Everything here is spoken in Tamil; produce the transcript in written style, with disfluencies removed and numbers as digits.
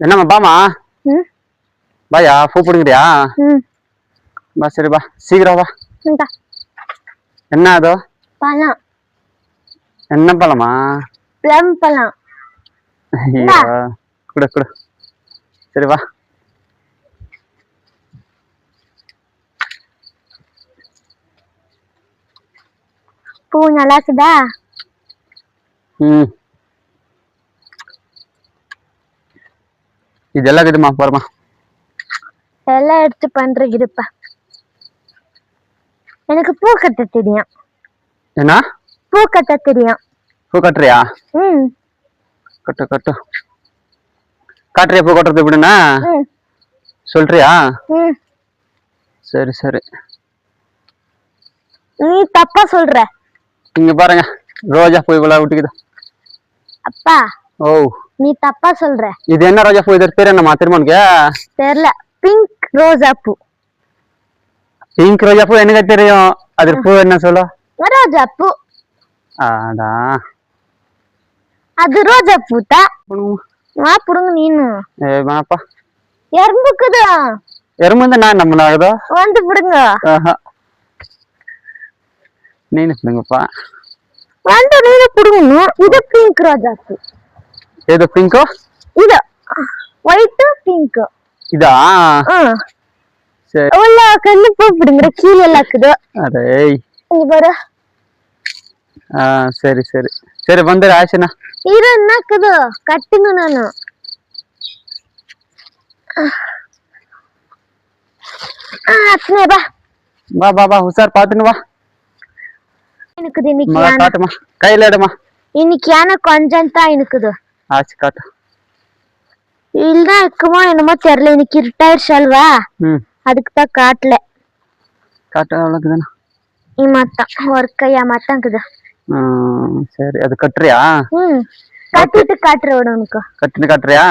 என்னம்மா பாமா ம் பாயா பூ பிடிக்கிறியா? ம் பா சரி பா சீக்கிரம் வா. இந்தா என்ன அதோ பழம் என்ன பழமா? ப்ளம் பழம். ஐயோ குடு குடு. சரி வா. பூ நல்லா இருக்குதா? ம் இதெல்லாம் இருக்குதுமா போறமா. எல்லாம் எடுத்து பண்றேன் இருப்பா. எனக்கு பூ கட்ட தெரியும். என்ன பூ கட்ட தெரியும். பூ கட்டுறியா? ம் கட்டு கட்டு. காட்டுறியா பூ கட்டுறது எப்படின்னா? ம் சொல்றியா? ம் சரி சரி. நீ தப்பா சொல்ற. இங்க பாருங்க ரோஜா பூ இவ்வளவு விட்டுக்குது. அப்பா ஓ நீ தப்பா சொல்ற. இது என்ன ரோஜா பூ? இது பேர் என்னம்மா திருமணுக்கு? தெரியல. பிங்க் ரோஜா பூ. பிங்க் ரோஜா பூ எனக்கு தெரியும். அது பூ என்ன சொல்ல? ரோஜா பூ. ஆடா அது ரோஜா பூ தான். வா புடுங்க நீனு. ஏ வாப்பா. எறும்புக்குது. எறும்பு வந்து நான் நம்ம ஆகுதோ வந்து புடுங்க. நீனு சொல்லுங்கப்பா. வந்து நீனு புடுங்கணும். இது பிங்க் ரோஜா பூ. ஏதோ பிங்கோ? இது ஒயிட் பிங்க். இதா? ம் சரி. உள்ள கண்ணு பூ பிடுங்குற கீழே எல்லாம் இருக்குது. அடே இங்க பாரு. சரி சரி சரி வந்துடு ஆச்சுண்ணா. இரு என்னக்குது கட்டுங்க நானு. அச்சனே பா. வா வா வா உஷார் பாத்துன்னு வா. எனக்கு இன்னைக்கு மகா காட்டுமா கையில எடுமா. இன்னைக்கு யானை கொஞ்சம் தான் இருக்குது. ஆச்சு காட்டு. இல்ல இருக்குமோ என்னமோ தெரியல. இன்னைக்கு இருட்டாயிடுச்சு அல்வா. அதுக்கு தான் காட்டல. காட்டு அவ்வளவுக்குதானே. இமாத்தான் ஒரு கையா மாத்தாங்குது. சரி அது கட்டுறியா? கட்டிட்டு காட்டுற உனக்கு. கட்டிட்டு காட்டுறியா?